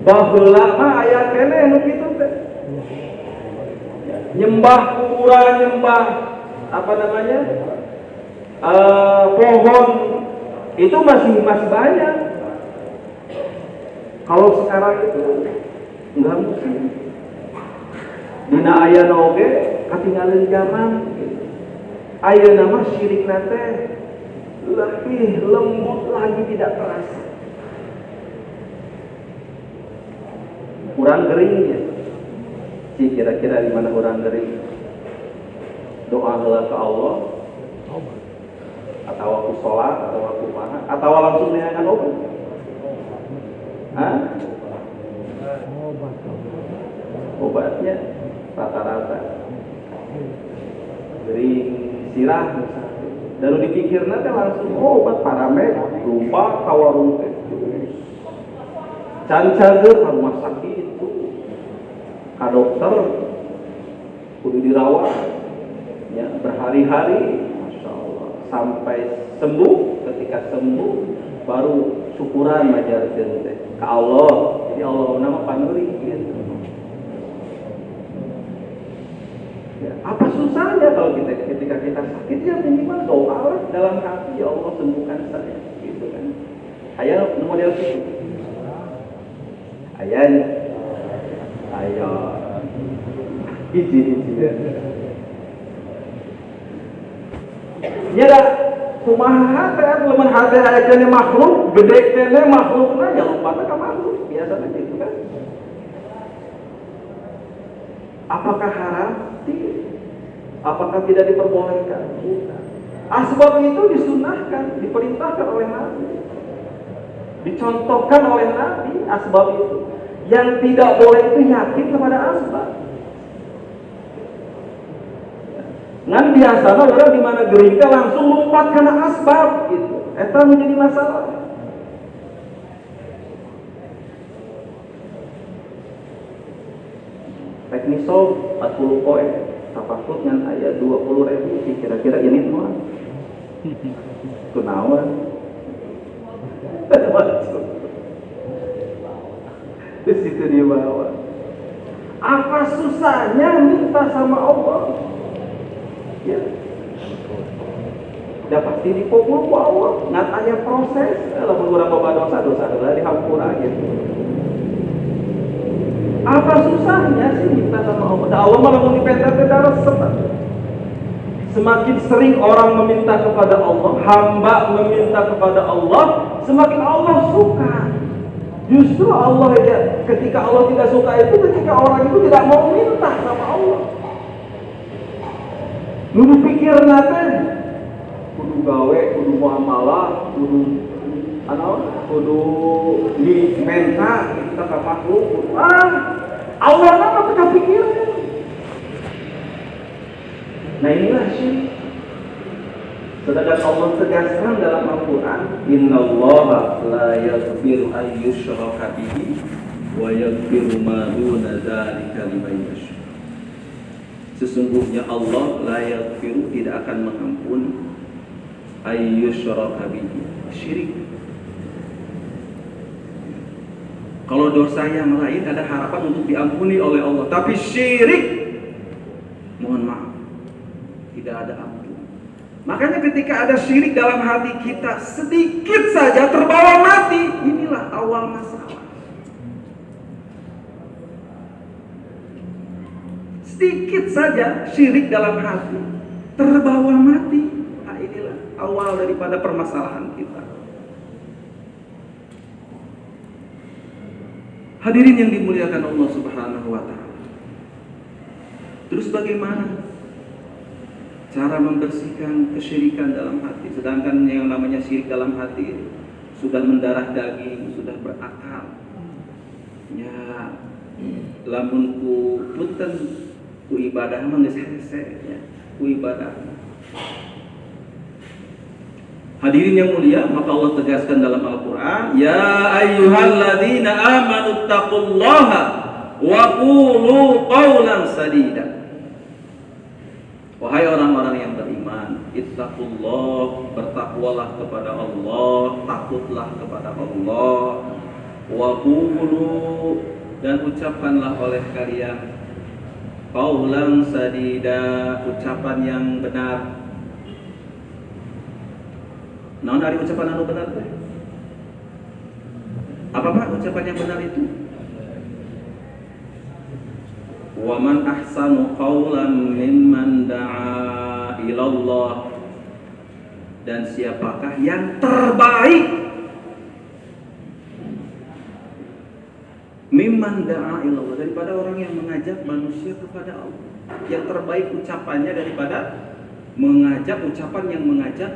Baheula mah aya keneh nu kitu teh. Nyembah kuburan, nyembah apa namanya? Pohon itu masih banyak. Kalau sekarang itu enggak mungkin. Dina aya oge katinggalan zaman. Ayeuna mah syirikna teh lebih lembut lagi, tidak terasa. Kurang geringnya. Si kira-kira di mana kurang gering? Doa heula ke Allah, atau aku sholat, atau aku mana, atau langsung neangan obat? Hah? Obatnya rata-rata gering sirah misalnya. Dan dipikir nanti langsung obat paramed, lupa kawarung teh. Can cager ka rumah sakit itu, ka dokter, kudu dirawat, ya berhari-hari, masya Allah, sampai sembuh. Ketika sembuh, baru syukuran majarkeun teh ka Allah. Jadi Allah nama panuri gitu. Ya, apa susahnya kalau ketika kita sakit, ya minimal doa dalam hati, ya Allah sembuhkan saya, gitu kan. Ayo model itu. Ayo. Hiji. Ya dah, kumaha teh leman hati aya keneh makhluk, gede keneh makhlukna, ya lupa ka makhluk, biasanya gitu kan. Apakah haram? Tidak. Apakah tidak diperbolehkan? Tidak. Asbab itu disunahkan, diperintahkan oleh Nabi, dicontohkan oleh Nabi asbab itu. Yang tidak boleh itu yakin kepada asbab. Ngan biasanya orang di mana gerika langsung lompat karena asbab gitu. Eta menjadi masalah. Teknisol 40 poin, tafakut dengan ayat 20.000, kira-kira ini semua. Kunawan. Di situ dia bawa. Apa susahnya minta sama Allah? Ya. Udah pasti dipukul ku Allah. Ngat aya proses. Lamun urang boga dosa dihampura gitu. Apa susahnya sih minta sama Allah? Allah malah mau dipenta resep. Semakin sering orang meminta kepada Allah, hamba meminta kepada Allah, semakin Allah suka. Justru Allah ya, ketika Allah tidak suka itu ketika orang itu tidak mau minta sama Allah. Lu pikir nate kudu gawe, kudu muamalah, kudu dimenta kita ka makhluk. Allah apa kita pikir? Nah inilah syirik. Sedangkan Allah tegaskan dalam Al-Quran, Innallaha la yaghfiru an yushraka bihi wa yaghfiru ma duna dzalika liman yasha. Sesungguhnya Allah la yaghfiru, tidak akan mengampuni, an yushraka bihi, syirik. Kalau dosa yang lain ada harapan untuk diampuni oleh Allah, tapi syirik, mohon maaf, tidak ada ampun. Makanya ketika ada syirik dalam hati kita, sedikit saja terbawa mati, inilah awal masalah. Sedikit saja syirik dalam hati, terbawa mati, nah inilah awal daripada permasalahan kita. Hadirin yang dimuliakan Allah Subhanahu wa Ta'ala. Terus bagaimana cara membersihkan kesyirikan dalam hati? Sedangkan yang namanya syirik dalam hati sudah mendarah daging, sudah berakal. Ya, lamun ku punten ku ibadah mah geus hese ya, ku ibadah. Hadirin yang mulia, maka Allah tegaskan dalam Al-Quran, Ya ayyuhalladzina amanu taqullaha wa qulu qawlan sadida. Wahai orang-orang yang beriman, ittaqullah, bertakwalah kepada Allah, takutlah kepada Allah, Wa qulu, dan ucapkanlah oleh kalian qaulan sadida, ucapan yang benar. Naon ari ucapan anu benar teh? Apa Pak ucapan yang benar itu? Wa man ahsanu qaulan mimman da'a ilallah, dan siapakah yang terbaik mimman da'a ilallah, daripada orang yang mengajak manusia kepada Allah. Yang terbaik ucapannya daripada mengajak ucapan yang mengajak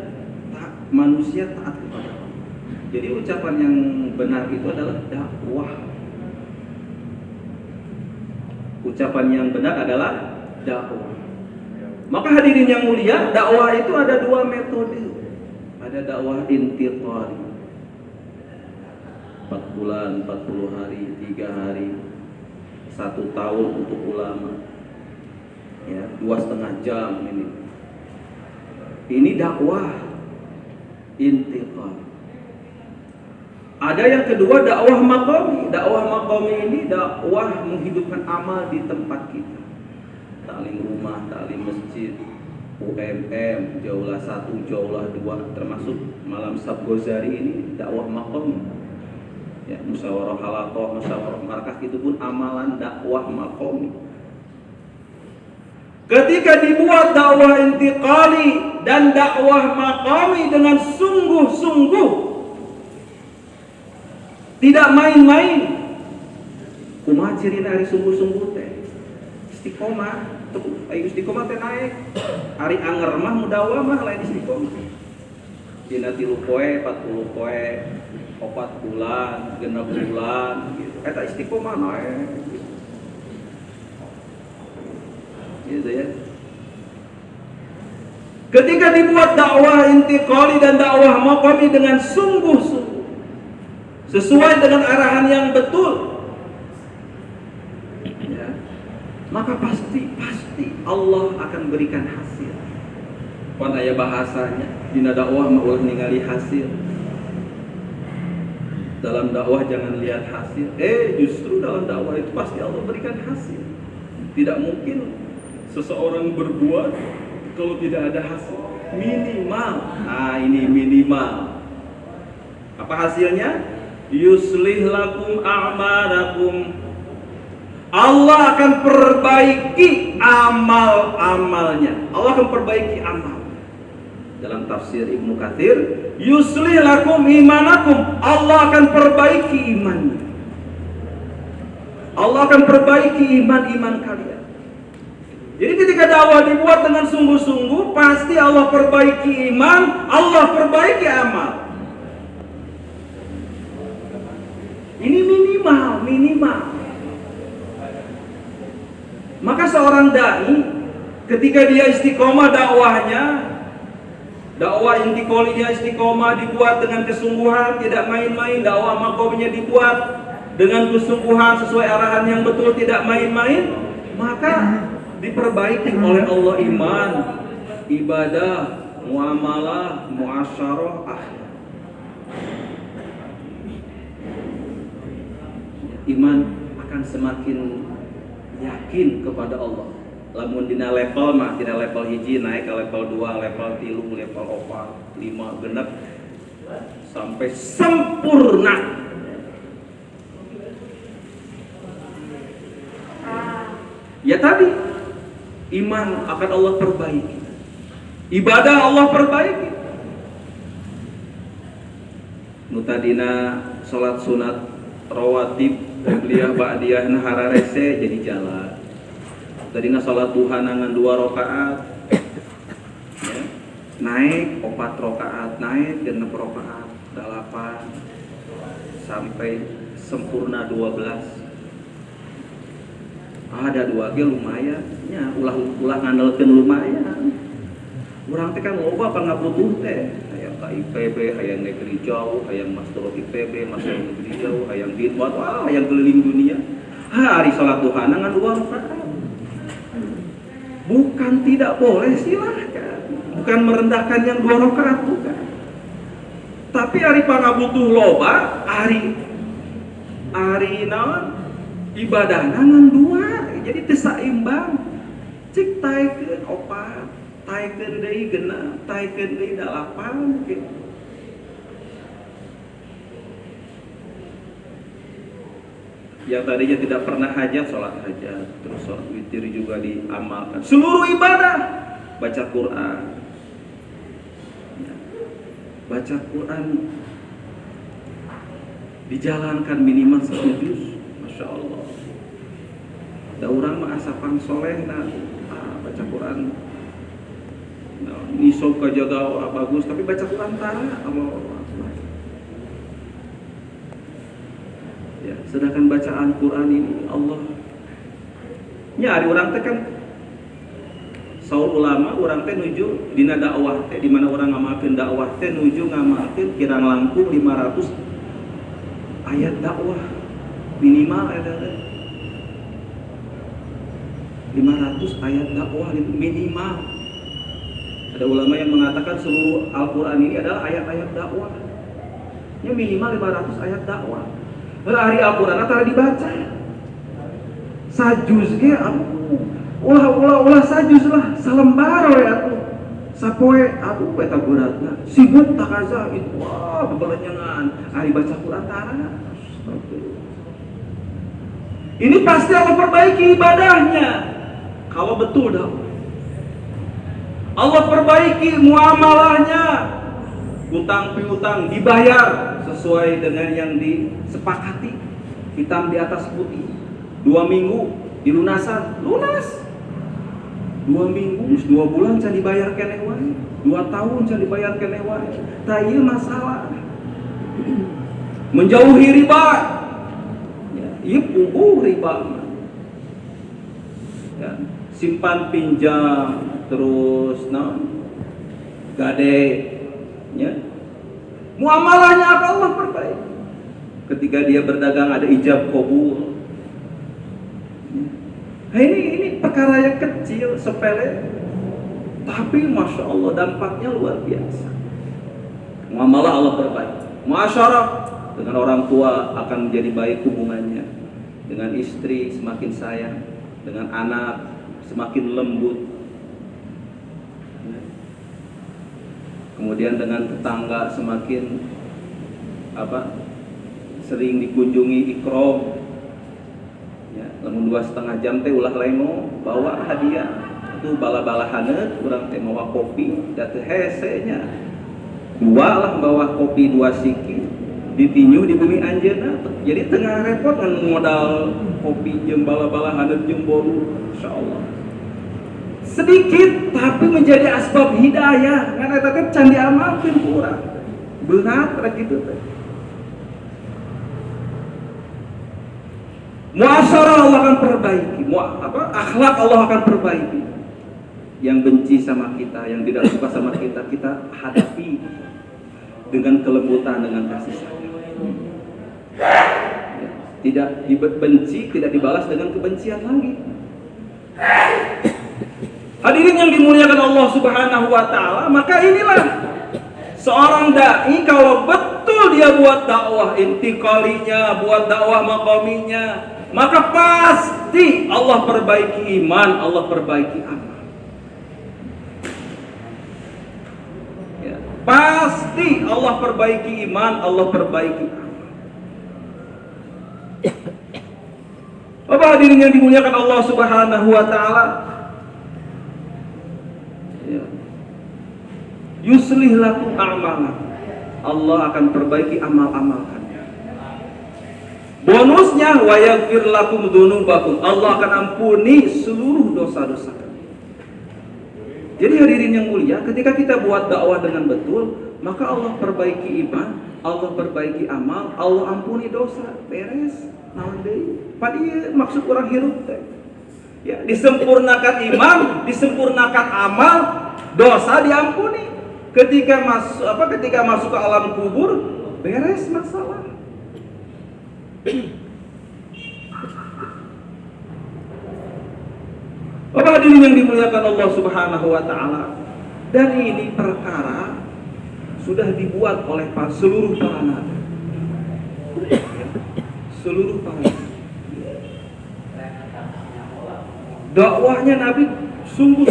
manusia taat kepada Allah. Jadi ucapan yang benar itu adalah dakwah. Ucapan yang benar adalah dakwah. Maka hadirin yang mulia, dakwah itu ada dua metode. Ada dakwah intiqali, 4 bulan, 40 hari, 3 hari, 1 tahun untuk ulama, ya, 2,5 jam ini. Ini dakwah intiqal. Ada yang kedua dakwah maqami. Dakwah maqami ini dakwah menghidupkan amal di tempat kita. Taklim rumah, taklim masjid, UMM, jaulah 1, jaulah 2, termasuk malam Sabgozari ini dakwah maqami. Ya, musyawarah halaqah, musyawarah markah, itu pun amalan dakwah maqami. Ketika dibuat dakwah intiqali dan dakwah maqami dengan sungguh-sungguh, tidak main-main, kumaha cirina ari sungguh-sungguh teh? Istiqomah, ayo istiqomah teh naik. Ari anger mah mudawa mah lain istiqomah. Dina 3 poe, 40 poe, 4 bulan, 6 bulan gitu. Eta istiqomah naik. Gitu ya. Ketika dibuat dakwah intiqali dan dakwah maqami dengan sungguh-sungguh, sesuai dengan arahan yang betul, ya, maka pasti Allah akan berikan hasil. Pan aya bahasanya dina dakwah mah ulah ningali hasil. Dalam dakwah jangan lihat hasil. Justru dalam dakwah itu pasti Allah berikan hasil. Tidak mungkin seseorang berbuat kalau tidak ada hasil. Minimal. Nah, ini minimal. Apa hasilnya? Yuslih lakum a'malakum. Allah akan perbaiki amal-amalnya. Allah akan perbaiki amal. Dalam tafsir Ibnu Katsir, yuslih lakum imanakum. Allah akan perbaiki imannya. Allah akan perbaiki iman-iman kalian. Jadi ketika dakwah dibuat dengan sungguh-sungguh, pasti Allah perbaiki iman, Allah perbaiki amal. Ini minimal. Maka seorang dai ketika dia istiqomah dakwahnya, dakwah intiqalinya istiqomah dibuat dengan kesungguhan, tidak main-main, dakwah maqaminya dibuat dengan kesungguhan sesuai arahan yang betul, tidak main-main, maka diperbaiki oleh Allah iman, ibadah, muamalah, muasyarah, akhlak. Iman akan semakin yakin kepada Allah. Lamun dina level mah, dina level hiji naik ke level 2, level 3, level 4, 5, genep sampai sempurna. Ya tadi, iman akan Allah perbaiki, ibadah Allah perbaiki. Nu tadina salat sunat rawatib Qobliyah ba'diyah nahara rese jadi jalan. Tadina salat duha nangan 2 rakaat, ya, naik 4 rakaat, naik 6 rakaat, 8 sampai sempurna 12. Ada 2 ge lumayan, nya ulah ngandelkeun lumayan. Urang teh kan loba pangabutuh teh, hayang ka IPB, hayang negeri jauh, hayang master IPB, master negeri jauh, hayang khidmat, wah hayang keliling dunia. Hari salat duha ngan 2 rakaat. Bukan tidak boleh, silahkan. Bukan merendahkan yang 2 rakaat, bukan. Tapi hari pangabutuh loba, hari ari naon ibadah ngan dua, jadi teu saimbang. Cik taikeun opat, taikeun deui genep, taikeun deui 8 gitu. Yang tadinya tidak pernah hajat, sholat hajat, terus sholat witir juga diamalkan. Seluruh ibadah, baca Quran, ya. Baca Quran dijalankan minimal 1 juz, masya Allah. Ada orang mah asapang soleh, baca Quran, nisab kajaga bagus, tapi baca Quran tara, Allah. Ya, sedangkan bacaan Quran ini Allah nya ari urang teh kan saur ulama urang teh nuju dina dakwah teh di mana urang ngamalkeun dakwah teh nuju ngamalkeun kirang langkung 500 ayat dakwah minimal eta teh 500 ayat dakwah itu minimal. Ada ulama yang mengatakan seluruh Al-Qur'an ini adalah ayat-ayat dakwah. Ya minimal 500 ayat dakwah. Hari Al-Quran antara dibaca sajuz ge ulah sajuz lah salembar we atuh sapoe aduh eta beratna sibuk takaza itu wah bebelenyangan ari baca Quran tara. Ini pasti Allah perbaiki ibadahnya kalau betul dah. Allah perbaiki muamalahnya, utang piutang dibayar sesuai dengan yang disepakati, hitam di atas putih. 2 minggu dilunasan, lunas. 2 minggu, 2 bulan can dibayar keneh wae, 2 tahun can dibayar keneh wae. Tah ieu masalah. Menjauhi riba. Ya, ieu puguh riba. Ya, simpan pinjam terus gade ya. Muamalahnya apa Allah perbaiki. Ketika dia berdagang ada ijab qabul. Nah, ini perkara yang kecil, sepele, tapi masya Allah dampaknya luar biasa. Muamalah Allah perbaiki. Muasyarah dengan orang tua akan menjadi baik hubungannya. Dengan istri semakin sayang, dengan anak semakin lembut. Kemudian dengan tetangga semakin sering dikunjungi ikram. Ya, lamun 2,5 jam teh ulah lemo bawa hadiah. Itu bala-bala haneut urang teh mawa kopi da teu hese nya. 2 lah bawa kopi 2 siki ditinyu di bumi anjeunna. Jadi tengah repot ngan modal kopi jeung bala-bala haneut jeung bolu. Insyaallah. Sedikit tapi menjadi asbab hidayah. Karena eta teh can diamalkeun ku urang. Berat rek kitu teh. Muasyarah Allah akan perbaiki, akhlak Allah akan perbaiki. Yang benci sama kita, yang tidak suka sama kita, kita hadapi dengan kelembutan, dengan kasih sayang. Tidak dibenci, tidak dibalas dengan kebencian lagi. Hadirin yang dimuliakan Allah Subhanahu wa taala, maka inilah seorang dai kalau betul dia buat dakwah intiqalinya, buat dakwah maqaminya, maka pasti Allah perbaiki iman, Allah perbaiki amal. Ya, pasti Allah perbaiki iman, Allah perbaiki amal. Bapak hadirin yang dimuliakan Allah Subhanahu wa taala, yuslih lakum a'malakum. Allah akan perbaiki amal-amal kalian. Bonusnya wa yaghfir lakum dzunubakum. Allah akan ampuni seluruh dosa-dosa kalian. Jadi hadirin yang mulia, ketika kita buat dakwah dengan betul, maka Allah perbaiki iman, Allah perbaiki amal, Allah ampuni dosa. Beres. Naon deui? Padi maksud orang hirup teh. Ya, disempurnakan iman, disempurnakan amal, dosa diampuni. Ketika masuk ke alam kubur, beres masalah. Bapak hadirin yang dimuliakan Allah Subhanahu wa taala, dan ini perkara sudah dibuat oleh seluruh para nabi. seluruh para dakwahnya Nabi sungguh.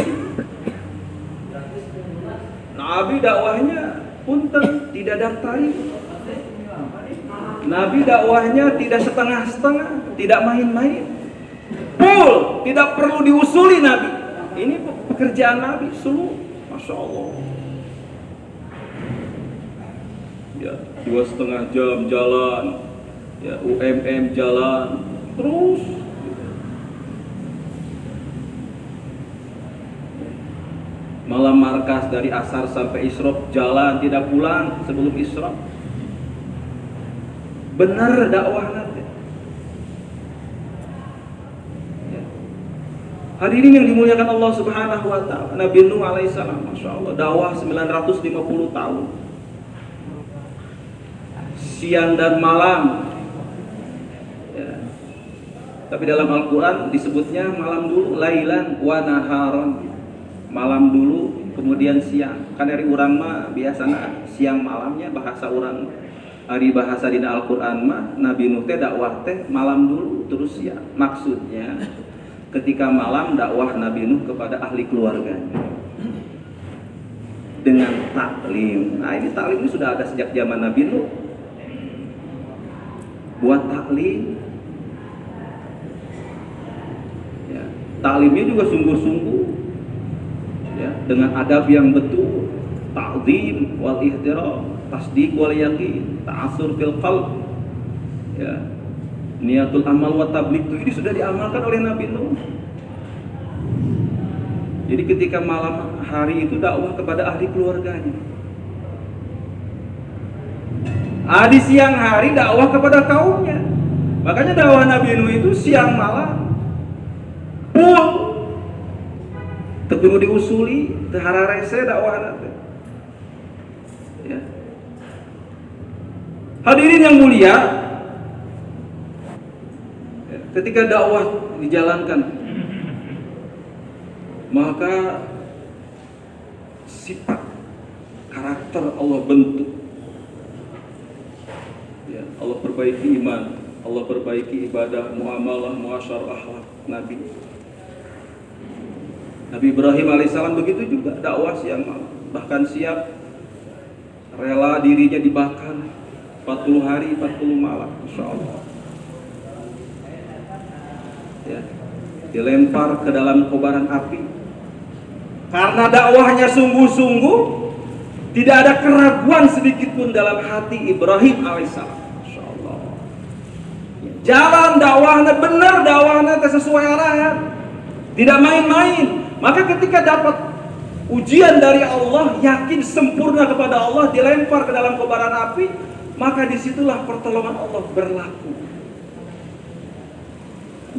Nabi dakwahnya punten tidak daftari. Nabi dakwahnya tidak setengah-setengah, tidak main-main. Full, tidak perlu diusuli Nabi. Ini pekerjaan Nabi seluruh. Masya Allah. Ya, 2,5 jam jalan, ya UMM jalan, terus malam markas dari asar sampai isyraq jalan, tidak pulang sebelum isyraq. Benar dakwah nanti. Ya. Hadirin yang dimuliakan Allah Subhanahu wa taala, Nabi Nuh alaihissalam, masya Allah, dakwah 950 tahun. Siang dan malam. Ya. Tapi dalam Al-Quran disebutnya malam dulu, lailan wa naharon. Malam dulu, kemudian siang. Kan dari urang mah biasanya siang malamnya bahasa urang. Ari bahasa di Al-Quran mah Nabi Nuh teh dakwah teh malam dulu terus siang. Maksudnya ketika malam dakwah Nabi Nuh kepada ahli keluarganya dengan taklim. Nah ini taklim ini sudah ada sejak zaman Nabi Nuh. Buat taklim, ya, taklimnya juga sungguh-sungguh, ya, dengan adab yang betul, ta'zim wal ihtiram, tasdiq wal yaqin, ta'assur fil qalb, ya, niatul amal wa tabligh ini sudah diamalkan oleh Nabi Nuh. Jadi ketika malam hari itu dakwah kepada ahli keluarganya. Di siang hari dakwah kepada kaumnya. Makanya dakwah Nabi Nuh itu siang malam full. Tekudu diusuli, tehararese dakwah nanti. Ya. Hadirin yang mulia, ketika dakwah dijalankan, maka sifat karakter Allah bentuk. Ya, Allah perbaiki iman, Allah perbaiki ibadah, muamalah, muasyarah, akhlak Nabi. Nabi Ibrahim alaihissalam begitu juga dakwah siang malam, bahkan siap rela dirinya dibakar 40 hari 40 malam, Masya Allah. Ya, dilempar ke dalam kobaran api karena dakwahnya sungguh-sungguh, tidak ada keraguan sedikit pun dalam hati Ibrahim alaihissalam. Masya Allah. Jalan dakwahnya benar, dakwahnya sesuai arahan, tidak main-main. Maka ketika dapat ujian dari Allah, yakin sempurna kepada Allah, dilempar ke dalam kobaran api, maka disitulah pertolongan Allah berlaku.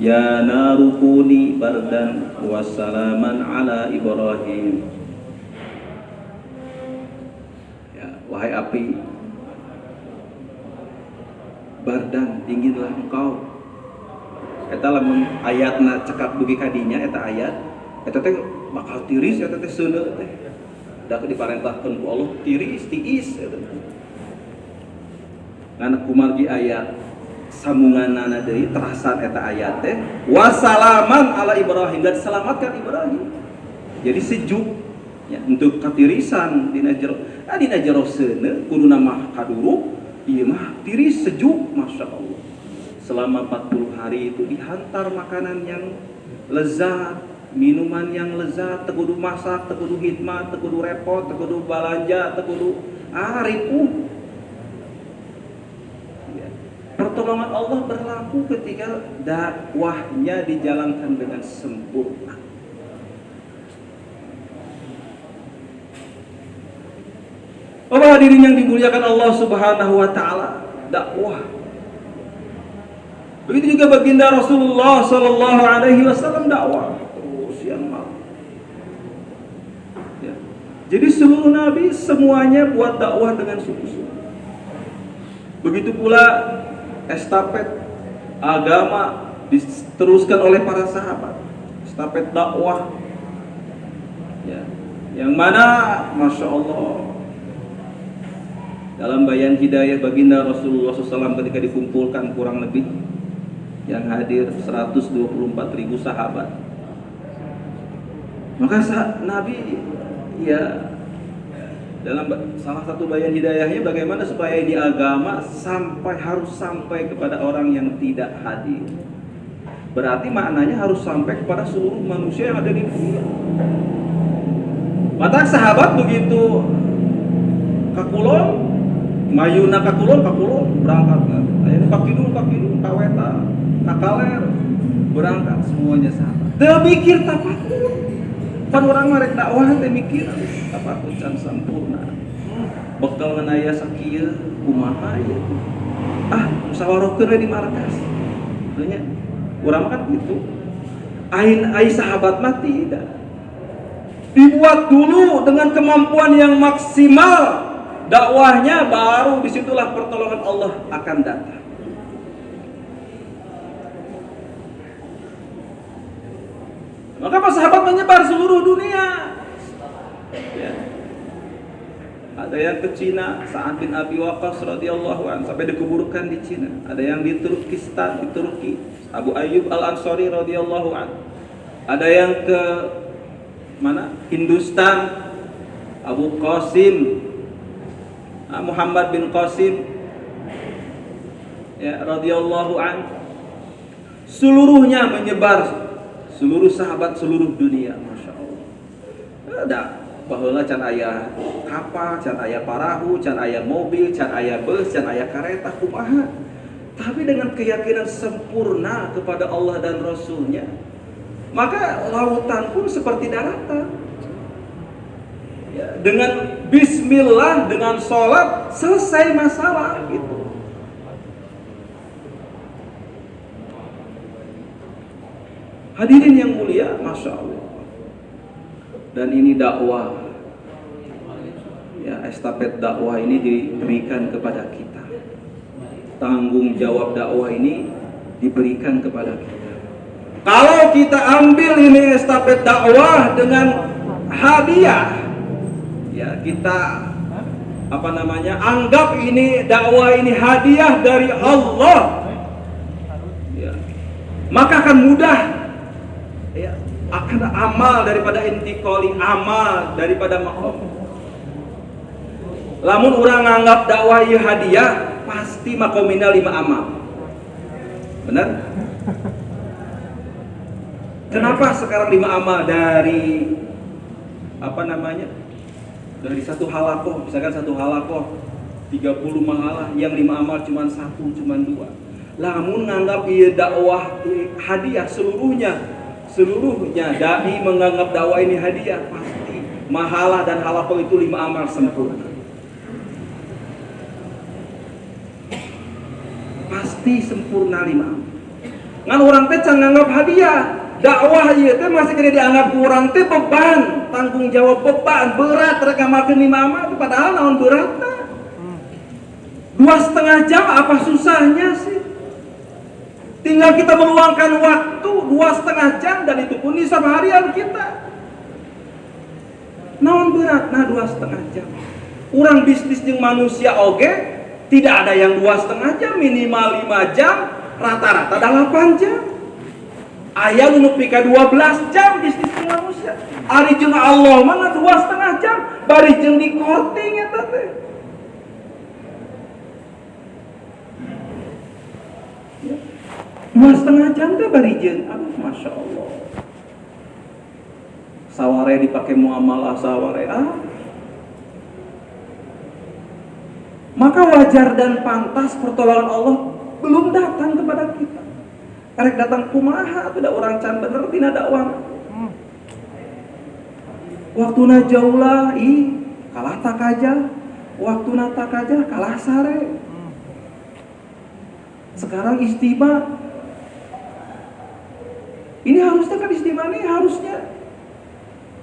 Ya narukuni bardan wassalaman ala Ibrahim. Wahai api, bardan dinginlah engkau. Eta lamun ayatna cekap dugi kadinya eta ayat, eta teh bakal tiris, eta teh seuneu teh. Da diparentahkeun ku Allah tiris, tiis eta. Ngan kumargi ayat sambunganna deui terasan eta ayat teh, wassalaman ala Ibrahim, dan selamatkan Ibrahim. Jadi sejuk. Ya, untuk katirisan dina jero seuneu kudu mah kaduruk, ieu mah tiris sejuk, Masya Allah. Selama 40 hari itu dihantar makanan yang lezat, minuman yang lezat, teu kudu masak, teu kudu khidmat, teu kudu repot, teu kudu balanja, teu kudu ripuh. Ya. Pertolongan Allah berlaku ketika dakwahnya dijalankan dengan sempurna. Para hadirin yang dimuliakan Allah Subhanahu wa taala, dakwah. Begitu juga baginda Rasulullah sallallahu alaihi wasallam dakwah terus siang malam. Ya. Jadi seluruh nabi semuanya buat dakwah dengan sungguh-sungguh. Begitu pula estafet agama diteruskan oleh para sahabat. Estafet dakwah. Ya. Yang mana Masya Allah dalam bayan hidayah baginda Rasulullah SAW ketika dikumpulkan kurang lebih yang hadir 124.000 sahabat. Maka Nabi ya dalam salah satu bayan hidayahnya bagaimana supaya ini agama harus sampai kepada orang yang tidak hadir. Berarti maknanya harus sampai kepada seluruh manusia yang ada di dunia. Maka sahabat begitu kakulon, mayuna kakulon berangkat. Ayo pakidul kaweta, kakaler berangkat semuanya sahabat. Teu mikir tapakur. Kan orang marek dakwah teh mikir tapakur can sampurna. Bekal ngan aya sakieu kumaha ieu. Musyawarahkeun di markas. Tanya, urang kan gitu. Ai sahabat mah tidak. Dibuat dulu dengan kemampuan yang maksimal dakwahnya, baru disitulah pertolongan Allah akan datang. Maka para sahabat menyebar seluruh dunia. Ya. Ada yang ke Cina, Sa'ad bin Abi Waqqas radhiyallahu anhu sampai dikuburkan di Cina. Ada yang di Turkistan, di Turki, Abu Ayyub Al-Ansari radhiyallahu anhu. Ada yang ke mana? Hindustan, Abu Qasim, Muhammad bin Qasim, ya radhiyallahu anhu. Seluruhnya menyebar, seluruh sahabat seluruh dunia, masya Allah. Ada baheula can aya kapal, can aya parahu, can aya mobil, can aya bus, can aya kereta, kumaha. Tapi dengan keyakinan sempurna kepada Allah dan Rasulnya, maka lautan pun seperti daratan. Ya, dengan bismillah, dengan sholat, selesai masalah gitu. Hadirin yang mulia, masya Allah. Dan ini dakwah, ya estafet dakwah ini diberikan kepada kita. Tanggung jawab dakwah ini diberikan kepada kita. Kalau kita ambil ini estafet dakwah dengan hadiah, ya kita anggap ini dakwah ini hadiah dari Allah, ya, maka akan mudah. Ya, akan amal daripada intikoli, amal daripada makom. Lamun orang nganggap dakwah ieu hadiah, pasti makomina 5 amal. Benar? Kenapa sekarang 5 amal dari dari satu halakoh, misalkan satu halakoh 30 mahalah, yang 5 amal cuma 1, cuma 2. Lamun nganggap ieu dakwah hadiah seluruhnya dai menganggap dakwah ini hadiah, pasti mahalah dan halakoh itu 5 amal sempurna. Pasti sempurna 5 amal. Ngan orang teh can nganggap hadiah, dakwah ieu teh masih kena dianggap urang teh beban, tanggung jawab beban, berat rek ngamalkeun 5 amal, padahal naon beratna. 2,5 jam apa susahnya sih? Tinggal kita meluangkan waktu 2,5 jam, dan itu pun nisab harian kita. Naon berat? Nah 2,5 jam. Urang bisnis jeung manusia oge tidak ada yang 2,5 jam, minimal 5 jam, rata-rata 8 jam. Aya nu pika 12 jam bisnis jeung manusia. Ari jeung Allah mah 2,5 jam, bari jeung di korting eta teh. Ya. 2,5 jam teh bari jeung, aduh masya Allah. Saware dipakai muamalah saware, maka wajar dan pantas pertolongan Allah belum datang kepada kita. Karek datang kumaha tidak orang can bener tina dakwah. Waktuna jaulah kalah tak aja, waktuna tak aja kalah sare. Sekarang istimewa. Ini harusnya kan istimewa ini harusnya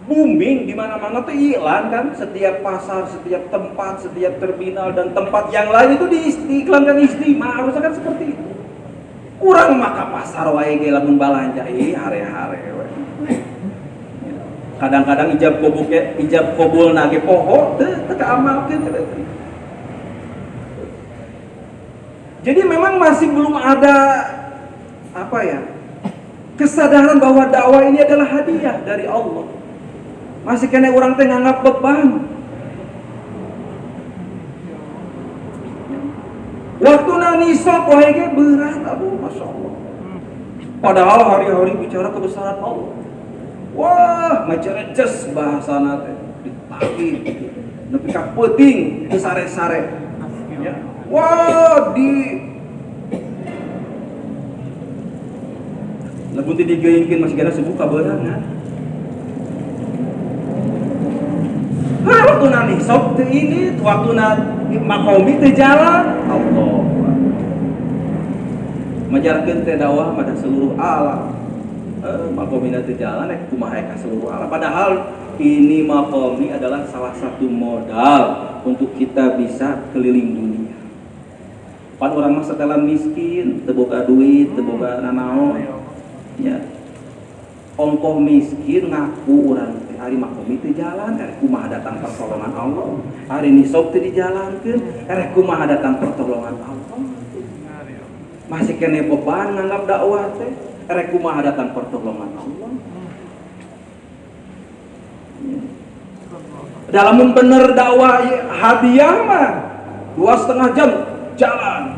booming di mana-mana tuh iklan kan, setiap pasar, setiap tempat, setiap terminal dan tempat yang lain itu diiklankan istimewa, harusnya kan seperti itu. Kurang maka pasar wae ge lamun balanja hare-hare we. Kadang-kadang ijab kabul nage poho teu amalkeun. Jadi memang masih belum ada apa ya, kesadaran bahwa dakwah ini adalah hadiah dari Allah. Masih kena orang teh nganggap beban. Waktu nisab poe ge berat, aduh masya Allah. Padahal hari-hari bicara kebesaran Allah. Wah, macam jas bahasana teh ditagih, nepi ka peuting teu sare-sare. Ya. Wah, lamun teu digeuingkeun masih kana sebuka beunang. Waktu nisab teh ini, waktu makomi teh jalan Allah. Majarkeun teh dakwah pada seluruh alam. Makomi teh jalan kumaha ka seluruh alam. Padahal ini makomi adalah salah satu modal untuk kita bisa keliling dunia. Pan orang mah setelan miskin, teu boga duit, teu boga nanaon. Ya. Ongkoh miskin ngaku urang teh hari makomi teh jalan, kumaha datang pertolongan Allah. Hari nisab teh dijalankeun, kumaha datang pertolongan Allah. Masih kene beban nganggap dakwah teh, kumaha datang pertolongan Allah. Dalam bener dakwah hadiah mah 2,5 jam jalan.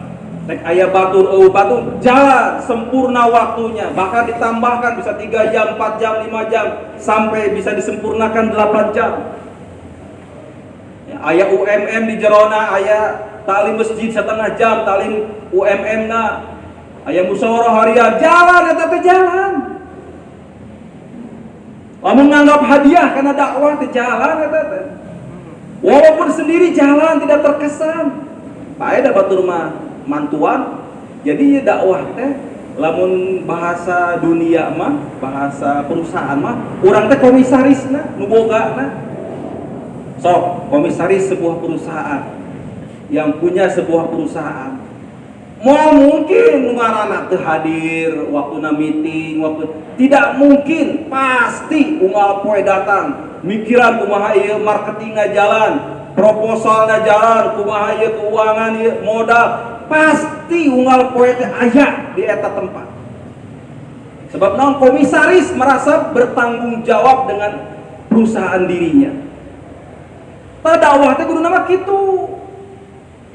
Rek aya batur batur jalan sempurna waktunya, bahkan ditambahkan bisa 3 jam, 4 jam, 5 jam sampai bisa disempurnakan 8 jam. Ya, aya UMM di jerona, aya talim masjid 1,5 jam, talim UMM na, aya musyawarah harian jalan eta teh jalan. Lamun nganggap hadiah karena dakwah teh jalan eta teh. Walaupun sendiri jalan tidak terkesan. Bae da batur mah mantuan. Jadi dakwah teh lamun bahasa dunia mah, bahasa perusahaan mah urang teh komisarisna nu bogana. Sok, komisaris sebuah perusahaan yang punya sebuah perusahaan. Mau mungkin ngaranna teu hadir waktuna meeting, waktu tidak mungkin, pasti unggal poe datang. Mikiran kumaha ieu marketingna jalan, proposalna jalan, kumaha ieu keuangan ieu modal, pasti unggal poe teh aya di eta tempat. Sebab naon komisaris merasa bertanggung jawab dengan perusahaan dirinya. Dakwah teh kudu nama kitu.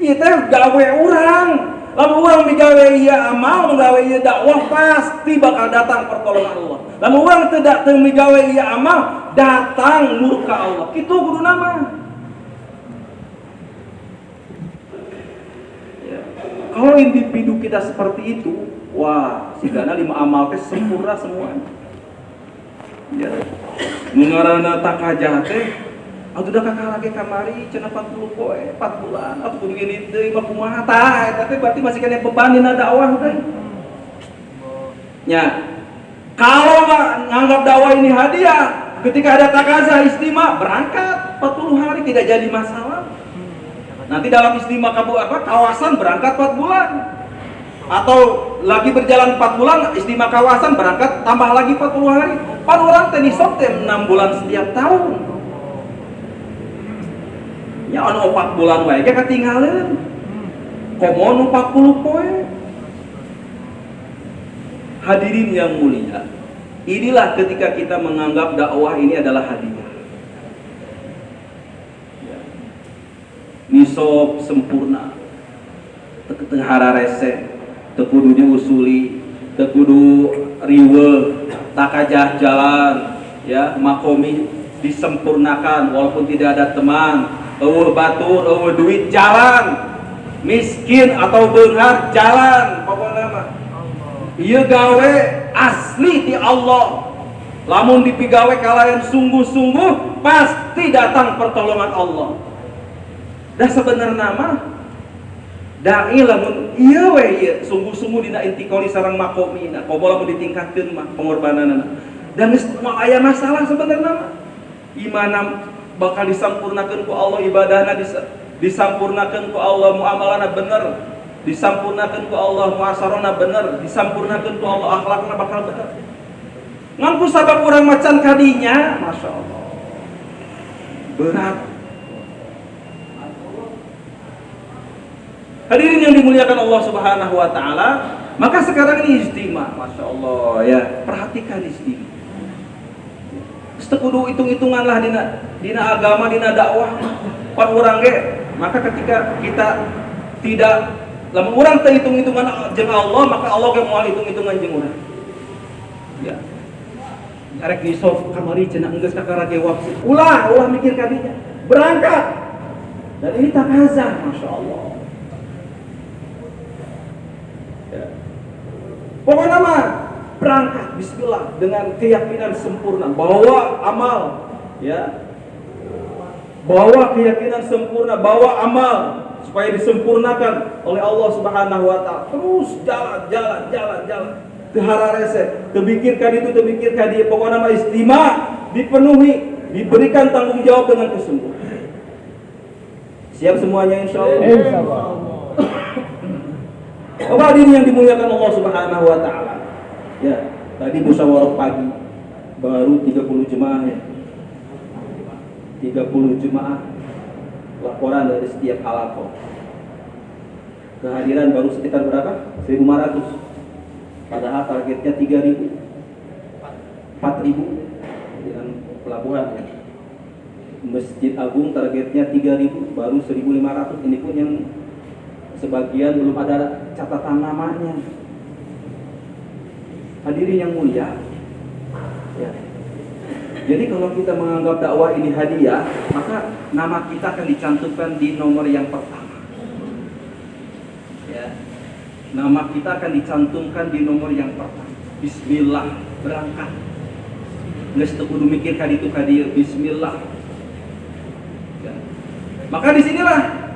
Ieu teh gawe urang. Lamun urang digawe ieu amal, gawe ieu dakwah pasti bakal datang pertolongan Allah. Lamun urang teu digawe ieu amal, datang murka Allah. Kitu kudu nama. Ya. Kalau individu kita seperti itu, wah, sigana 5 amal teh sempurna semua. Ya. Nu ngaranna takajah teh atuh da kakak lagi kamari cenah 40 poe 4 bulan atuh kudu gini deui mah kumaha tah eta teh berarti masih kena beban dina dakwah teh. Nya. Kalau nganggap dakwah ini hadiah, ketika ada takazah istimewa berangkat 40 hari tidak jadi masalah. Nanti dalam istimewa kawasan berangkat 4 bulan. Atau lagi berjalan 4 bulan istimewa kawasan berangkat tambah lagi 40 hari. Pan urang teh nisab teh 6 bulan setiap tahun. Ya anu 4 bulan wae ge katinggalan. Komo 40 poe. Hadirin yang mulia, inilah ketika kita menganggap dakwah ini adalah hadiah. Ya. Nisab sempurna. Teu hararese, teu kudu diusuli, teu kudu riweuh, takajah jalan, ya, makomi disempurnakan walaupun tidak ada teman. Batur, duit jalan, miskin atau beunghar jalan, pokoknya mah. Ieu gawe asli di Allah. Lamun dipigawe kalayan sungguh-sungguh, pasti datang pertolongan Allah. Dan sebenarnya mah dai lamun ieu we ieu sungguh-sungguh dina intikoli sareng makomina, komo lamun ditingkatkeun mah pengorbananna. Dan geus aya masalah sebenarnya mah. Imanam bakal disampurnakan ku Allah, ibadahna disampurnakan ku Allah, muamalana bener disampurnakan ku Allah, muasarona bener disampurnakan ku Allah, akhlakna bakal bener. Ngan ku sabab urang macan kadinya, masya Allah berat. Hadirin yang dimuliakan Allah Subhanahu wa taala, maka sekarang ini istimewa, Masya Allah ya, perhatikan istimewa. Sekudu hitung-hitungan lah dina agama, dina dakwah, pan urang ge. Maka ketika kita tidak lamun urang teh hitung-hitungan jeung Allah, maka Allah ge moal hitung-hitungan jeung urang. Ya. Arek disof kamari cenah enggeus kakarage waktu. Ulah mikir ka dinya. Berangkat. Dan ini takazah, Masya Allah. Ya. Pokoknya mah berangkat bismillah dengan keyakinan sempurna, bawa amal, ya. Bawa keyakinan sempurna, bawa amal supaya disempurnakan oleh Allah Subhanahu wa taala. Terus jalan. Teu hararese, teu mikir ka ditu, teu mikir ka dieu, pokona mah istimewa, dipenuhi, diberikan tanggung jawab dengan kesungguhan. Siap semuanya insyaallah. Insyaallah. Hadirin yang dimuliakan Allah Subhanahu wa taala. Ya, tadi musyawarah pagi baru 30 jemaah ya. 30 jemaah laporan dari setiap halaqah. Kehadiran baru sekitar berapa? 1.500. Padahal targetnya 3.000, 4.000 dengan pelabuhan ya. Masjid Agung targetnya 3.000, baru 1.500. Ini pun yang sebagian belum ada catatan namanya. Hadirin yang mulia ya. Jadi kalau kita menganggap dakwah ini hadiah, maka nama kita akan dicantumkan di nomor yang pertama ya. Nama kita akan dicantumkan di nomor yang pertama. Bismillah, berangkat. Nggak kudu mikir kaditu kadieu, bismillah. Ya. Maka disinilah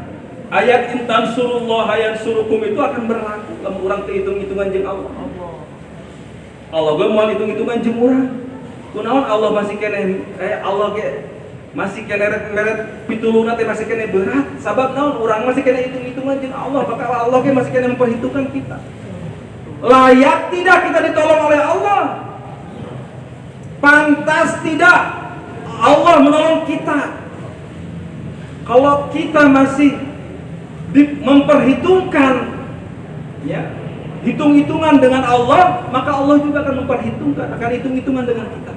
ayat intan surullah ayat surukum itu akan berlaku. Lamun urang teu hitung-hitungan jeung Allah. Allah ge moal hitung-hitungan jeung urang. Kunaon Allah masih kene Allah ge masih kene meret pituluna teh masih kene berat. Sabab naon urang masih kene hitung-hitungan jeung Allah, maka Allah ge masih kene memperhitungkan kita. Layak tidak kita ditolong oleh Allah? Pantas tidak Allah menolong kita? Kalau kita masih memperhitungkan ya, hitung-hitungan dengan Allah, maka Allah juga akan memperhitungkan, akan hitung-hitungan dengan kita.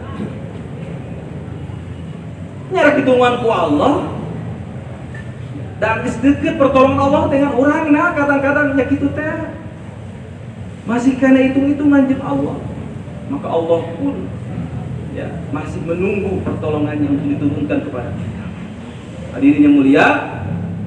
Nyarek hitungan ku Allah dan sedikit pertolongan Allah dengan orang nah kadang-kadang ya gitu teh masih kena hitung-hitungan jeung Allah, maka Allah pun ya masih menunggu pertolongannya untuk diturunkan kepada kita. Hadirin yang mulia,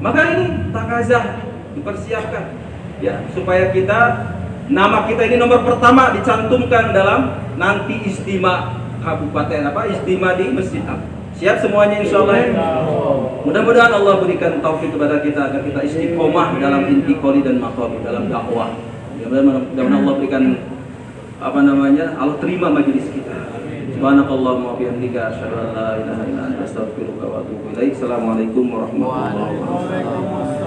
maka ini takazah dipersiapkan ya supaya kita nama kita ini nomor pertama dicantumkan dalam nanti istimewa kabupaten istimewa di Masjid Agung. Siap semuanya insyaallah. Mudah-mudahan Allah berikan taufik kepada kita agar kita istiqomah dalam intiqali dan maqami dalam dakwah. Mudah-mudahan Allah berikan Allah terima majelis kita. Subhanakallahumma wa bihamdika asyhadu an la ilaha illa anta astaghfiruka wa atubu ilaik. Assalamualaikum warahmatullahi wabarakatuh.